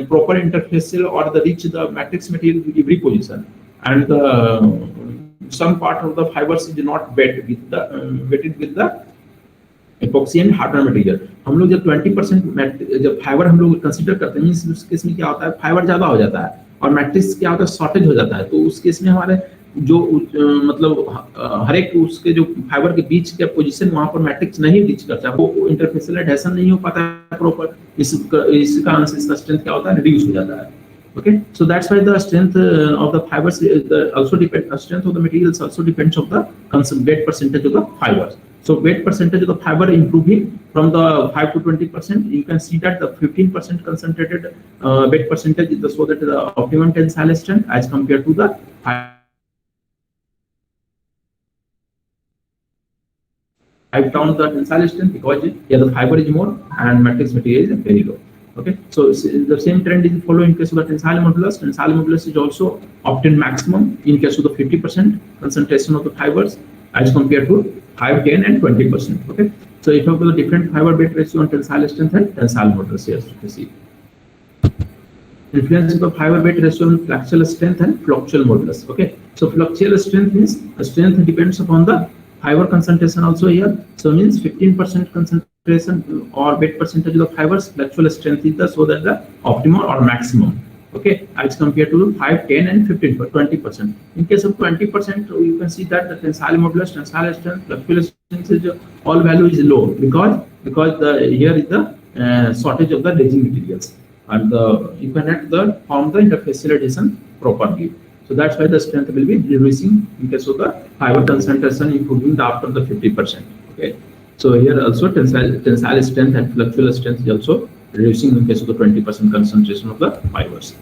proper interfacial or the reach the matrix material to every position, and some part of the fibers is not wet with the wetted with the epoxy and harder material. हम लोग जब 20% जब fibre हम लोग consider करते हैं, means उस case में क्या होता है, फाइबर ज्यादा हो जाता है और मैट्रिक्स क्या होता है, शॉर्टेज हो जाता है। तो उस केस में हमारे जो मतलब हर एक उसके जो फाइबर के बीच के पोजीशन वहां पर मैट्रिक्स नहीं रीच करता है, वो इंटरफेसियल एडहेशन नहीं हो पाता है प्रॉपर, इसका स्ट्रेंथ क्या होता है, रिड्यूस हो जाता है। Okay, so that's why the strength of the fibers also depend. Strength of the materials also depends on the weight percentage of the fibers. So weight percentage of the fiber improving from the 5 to 20%. You can see that the 15% concentrated weight percentage is so that the optimum tensile strength as compared to the 5 down the tensile strength, because here the fiber is more and matrix material is very low. Okay, so the same trend is followed in case of the tensile modulus. Tensile modulus is also obtained maximum in case of the 50% concentration of the fibers as compared to 5, 10 and 20%. Okay, so if you have the different fiber weight ratio on tensile strength and tensile modulus, here you see influence of the fiber weight ratio on flexural strength and flexural modulus. Okay, so flexural strength means the strength depends upon the fiber concentration also here. So means 15% concentration or weight percentage of the fibers, flexural strength is the so that the optimum or maximum. Okay, as compared to 5, 10 and 15 for 20%. In case of 20%, you can see that the tensile modulus, tensile strength, flexural strength is all value is low because the here is the shortage of the resin materials, and you cannot form the interfacial adhesion properly. So that's why the strength will be reducing in case of the fiber concentration improving after the 50%. Okay, so here also tensile strength and flexural strength is also reducing in case of the 20% concentration of the fibers.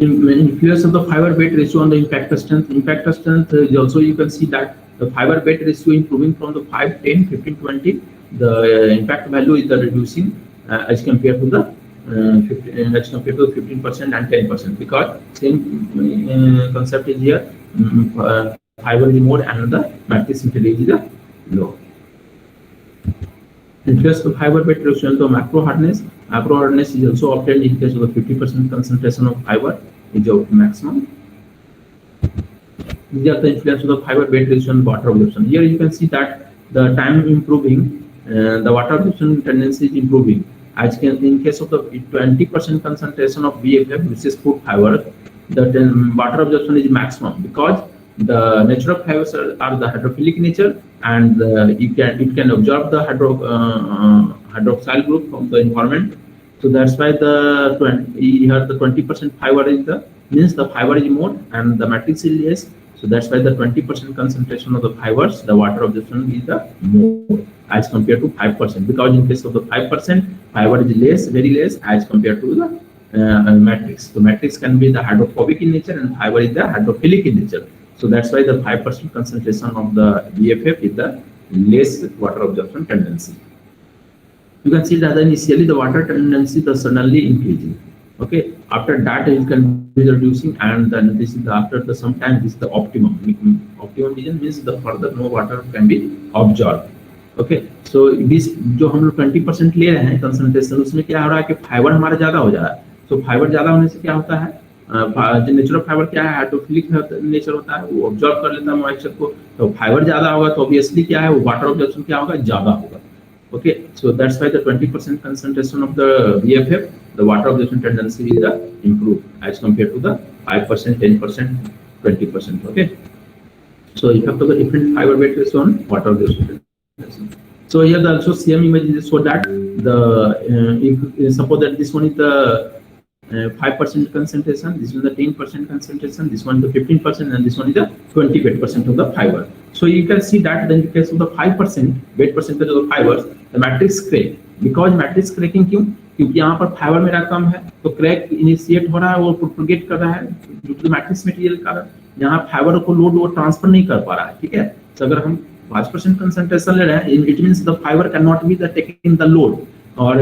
In case of the fiber weight ratio on the impact strength is also, you can see that the fiber weight ratio improving from the 5, 10, 15, 20. The impact value is the reducing as compared to the 15% and 10%, because same concept is here. Fiber is more and the matrix material is low. In case of fiber weight ratio and the macro hardness is also obtained in case of the 50% concentration of fiber is the maximum. These are the influence of the fiber weight ratio and water absorption. Here you can see that the time improving, the water absorption tendency is improving. As in case of the 20% concentration of BFF, which is food fiber, the water absorption is maximum, because the nature of fibers are the hydrophilic nature, and it can absorb the hydroxyl group from the environment. So that's why the 20% fiber is means the fiber is more and the matrix is less. So that's why the 20% concentration of the fibers, the water absorption is the more as compared to 5%, because in case of the 5%, fiber is less, very less as compared to the matrix. So matrix can be the hydrophobic in nature and fiber is the hydrophilic in nature. So that's why the 5% concentration of the BFF is the less water absorption tendency. You can see that initially the water tendency is suddenly increasing. Okay, after that it can be reducing, and then this is after the sometimes this is the optimum. Optimum region means the further no water can be absorbed. Okay, so this जो हम लोग 20% ले रहे हैं concentration, उसमें क्या हो रहा है कि फाइबर हमारा ज्यादा हो जा रहा है। तो फाइबर ज्यादा होने से क्या होता है, नेचर ऑफ फाइबर क्या है, हाइड्रोफिलिक नेचर होता है, वो ऑब्जॉर्व कर लेता है मॉइस्चर को। तो फाइबर ज्यादा होगा तो ऑब्वियसली क्या है, वो वाटर ऑब्जॉर्प्शन क्या होगा, ज्यादा होगा। Okay, so that's why the 20% concentration of the BFF, the water absorption tendency is improved as compared to the 5%, 10%, 20%. Okay, so you have to the different fiber weight ratio on water absorption tendency. So here the also same image is so that the if suppose that this one is the 5% concentration, this one is the 10% concentration, this one is the 15%, and this one is the 28% of the fiber. So you can see that in the case of the 5% weight percentage of the fibers, the matrix crack, because matrix cracking क्यों, क्योंकि यहाँ पर fibre मेरा कम है, तो crack initiate हो रहा है, वो प्रोपगेट कर रहा है ड्यू टू मैट्रिक्स मटेरियल कारण। यहाँ फाइबर को लोड वो ट्रांसफर नहीं कर पा रहा है। ठीक है, तो अगर हम 5% कंसंट्रेशन ले रहे हैं, it means the fibre can not be the taking the load, और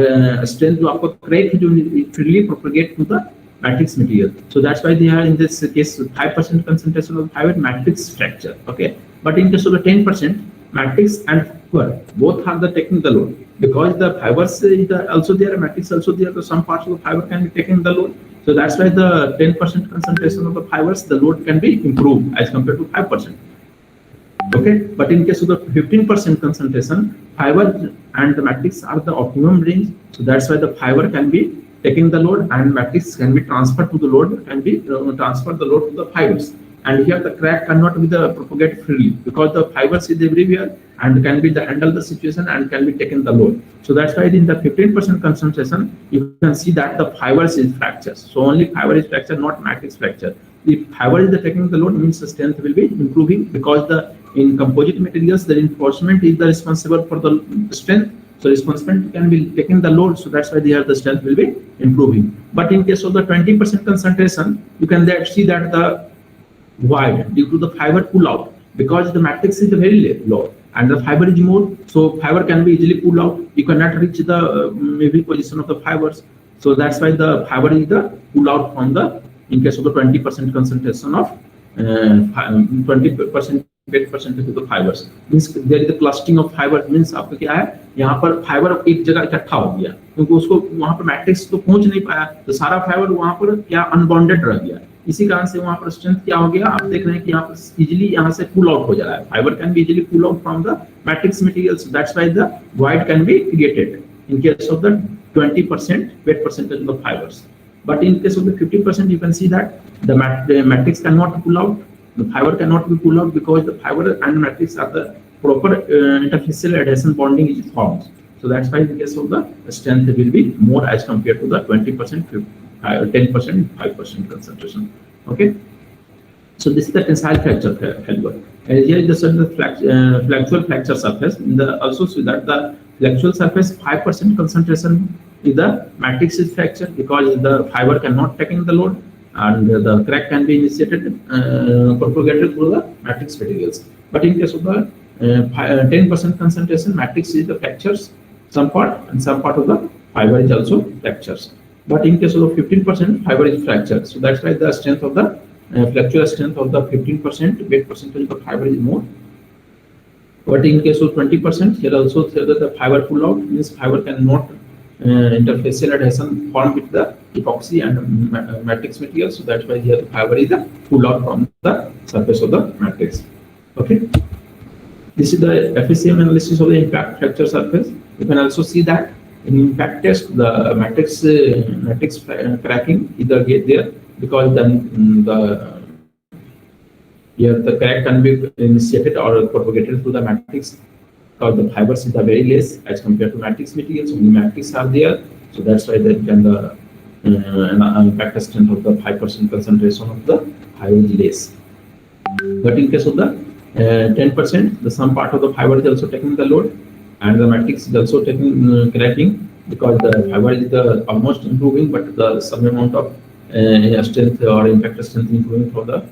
स्ट्रेंथ जो आपको क्रैक है जो freely propagate to the matrix material. So that's why they are in this case 5% concentration of fiber matrix fracture. Okay, but in case of the 10% matrix and Correct. Both are the taking the load because the fibers also there, matrix also there. So some parts of the fiber can be taking the load. So that's why the 10% concentration of the fibers, the load can be improved as compared to 5%. Okay, but in case of the 15% concentration, fiber and the matrix are the optimum range. So that's why the fiber can be taking the load and matrix can be transferred to the load, can be transfer the load to the fibers. And here the crack cannot be the propagate freely because the fibers is everywhere and can be the handle the situation and can be taken the load. So that's why in the 15% concentration, you can see that the fibers is fractured. So only fiber is fractured, not matrix fracture. If fiber is the taking the load, means the strength will be improving because the in composite materials the reinforcement is the responsible for the strength. So reinforcement can be taking the load. So that's why the strength will be improving. But in case of the 20% concentration, you can see that the void due to the fiber pull out because the matrix is very low and the fiber is more, so fiber can be easily pull out. You cannot reach the maybe position of the fibers. So that's why the fiber is the pull out from the in case of the 20% concentration of 20% 8% of the fibers means there is the clustering of fibers means आपका क्या है यहाँ पर fibre एक जगह इकट्ठा हो गया क्योंकि उसको वहाँ पर मैट्रिक्स तो पहुंच नहीं पाया तो सारा फाइबर वहाँ पर क्या अनबाउंडेड रह गया इसी कारण से वहाँ पर स्ट्रेंथ क्या हो गया आप देख रहे हैं कि यहाँ पर इजीली यहाँ से पुल आउट हो जा रहा है fibre can be easily pull out from the matrix materials that's why the void can be created in case of the 20% weight percentage of the fibers. But in case of the 50%, you can see that the matrix cannot pull out, the fiber cannot be pulled out because the fiber and matrix are the proper interfacial adhesion bonding is formed. So that's why in case of the strength will be more as compared to the 20%, 10%, 5% concentration. Okay. So this is the tensile fracture failure. And here is the flexural fracture surface. Also see that the flexural surface 5% concentration is the matrix is fractured because the fiber cannot take in the load and the crack can be initiated propagated through the matrix materials. But in case of the 10% concentration, matrix is the fractures some part and some part of the fiber is also fractures. But in case of the 15%, fiber is fractured. So that's why the strength of the flexural strength of the 15% weight percentage of the fiber is more. But in case of 20%, here also the fiber pull out means fiber cannot interfacial adhesion form with the epoxy and matrix material. So that's why here the fiber is the pull out from the surface of the matrix. Okay. This is the FACM analysis of the impact fracture surface. You can also see that in impact test the matrix cracking either get there because then here the crack can be initiated or propagated through the matrix because the fibers is very less as compared to matrix materials. Only matrix are there, so that's why they can the impact strength of the 5% concentration of the fiber is less. But in case of the 10%, the some part of the fiber is also taking the load, and the matrix is also taking cracking because the fiber is almost improving, but the some amount of strength or impact strength improving for the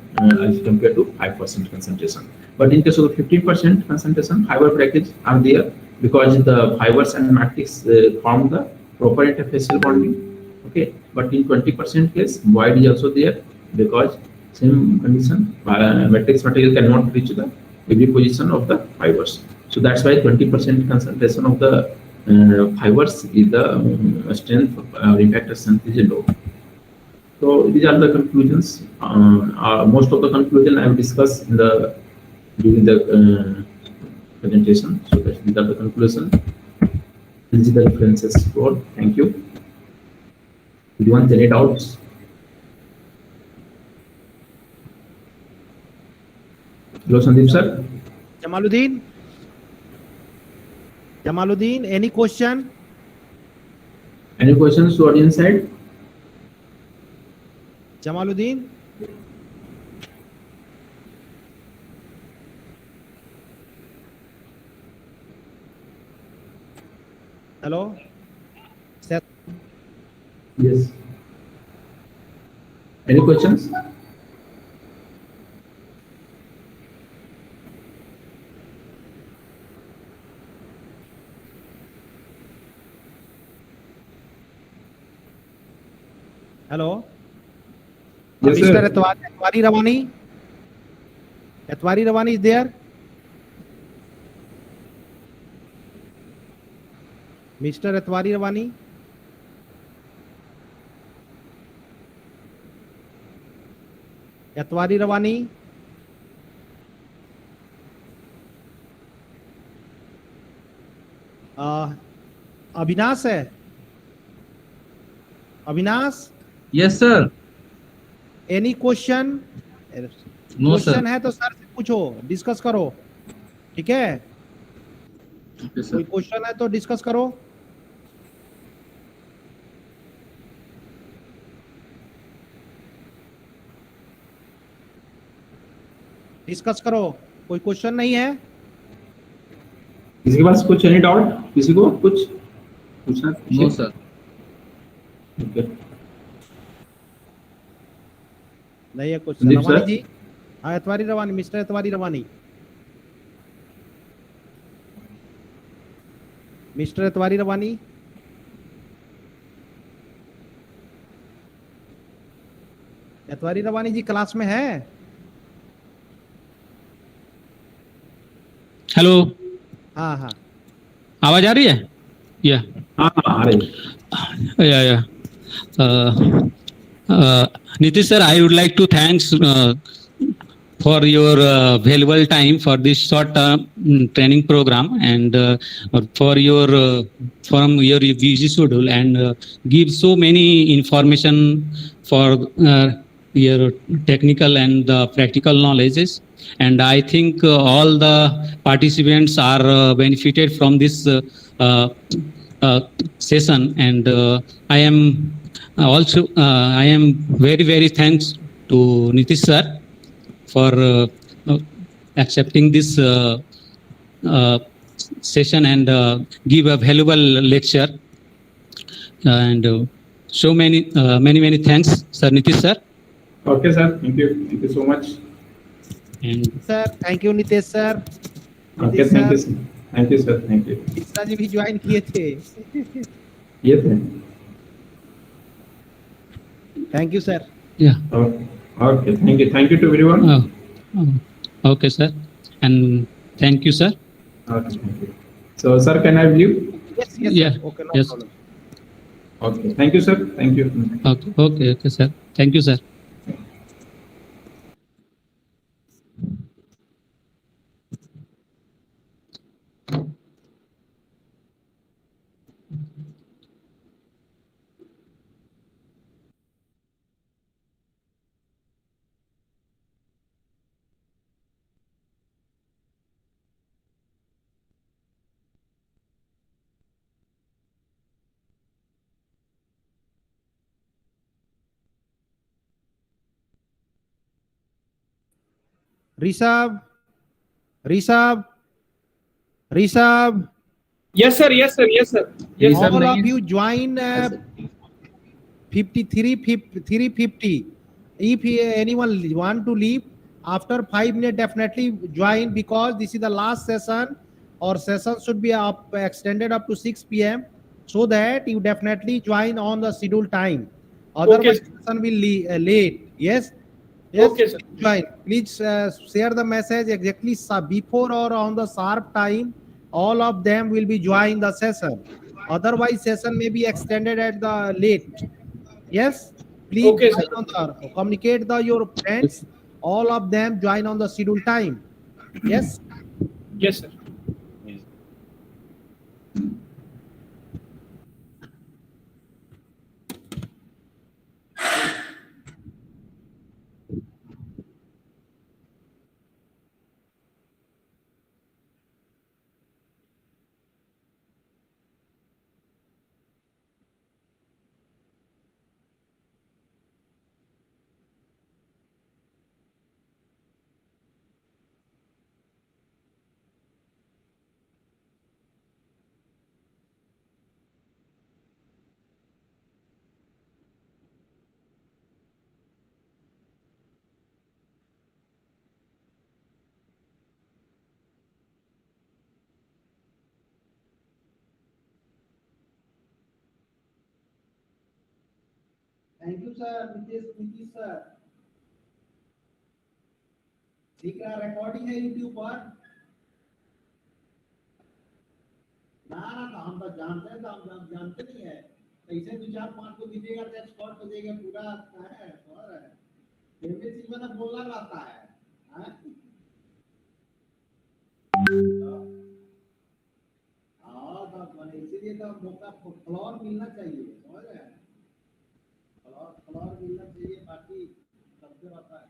as compared to 5% concentration. But in case of the 15% concentration, fiber breakage are there because the fibers and matrix form the proper interfacial bonding. Okay, but in 20% case, void is also there because same condition, matrix material cannot reach the every position of the fibers. So that's why 20% concentration of the fibers is the strength impact strength is low. So these are the conclusions. Most of the conclusion I have discussed in the during the presentation. So these are the conclusion. This is the references for. Thank you. Do you want any doubts? Hello, Sandeep sir. Jamaluddin, any question? Any questions to audience side? Jamaluddin? Hello? Seth? Yes. Any questions? Hello? Yes, Mr. sir. Atwari Rawani? Atwari Rawani is there? Mister Etwari Rawani, Etwari Rawani, Avinash है, Avinash, Yes, sir. Any question? No, sir. Question है तो sir से पूछो, discuss करो, ठीक है? Okay, कोई sir. Question है तो डिस्कस करो। डिस्कस करो, कोई क्वेश्चन नहीं है? किसी के पास कुछ एनी डाउट, किसी को कुछ पूछना? No, sir. Okay. नहीं है कुछ। संदीप रवानी सर? जी, हाँ एतवारी रवानी, मिस्टर एतवारी रवानी, मिस्टर एतवारी रवानी, एतवारी रवानी जी क्लास में है? हेलो, हाँ हाँ, आवाज आ रही है? या हाँ आ रही। या Nitish sir, I would like to thanks for your valuable time for this short training program and for your from your busy schedule and give so many information for your technical and practical knowledges. And I think all the participants are benefited from this session. And I am I am very thanks to Nitish sir for accepting this session and give a valuable lecture. And so many thanks, Sir Nitish sir. Okay sir, thank you so much. And sir thank you Nitesh sir. Okay, thank you sir. Thank you sir, thank you. Mishra ji भी join किए थे। ये थे। Thank you sir. yeah. Okay, thank you to everyone. Okay, sir. And thank you, sir. Okay, thank you. So sir, can I have leave? Yes, Yeah. sir. Okay, no Yes. problem. Okay, thank you sir, thank you. Okay, sir. Thank you, sir. Rishabh, Rishabh, Rishabh. Yes, sir. Yes, sir. Yes, sir. Yes, sir. All of you join 350. If anyone want to leave after 5 minutes, definitely join because this is the last session. Or session should be extended up to 6 p.m. so that you definitely join on the scheduled time. Otherwise, session will late. Yes. Yes, Okay, sir. join. Please share the message exactly before or on the sharp time. All of them will be join the session. Otherwise, session may be extended at the late. Yes, please Okay, join sir. on the communicate your friends. All of them join on the scheduled time. Yes. Yes, sir. Thank you, sir. Nitish sir. दिख रहा recording है YouTube पर ना तो हम तो जानते हैं, तो हम जानते नहीं है, ऐसे 2 4 5 को दीजिएगा तो एक्सपर्ट हो जाएगा पूरा है और फेवरेट चीज में बोलना रहता है, हाँ? हाँ तो इसीलिए तो मौका फ्लोर मिलना चाहिए, समझ रहे हैं? फ्लोर मिलना चाहिए, बाकी सबसे रहता है।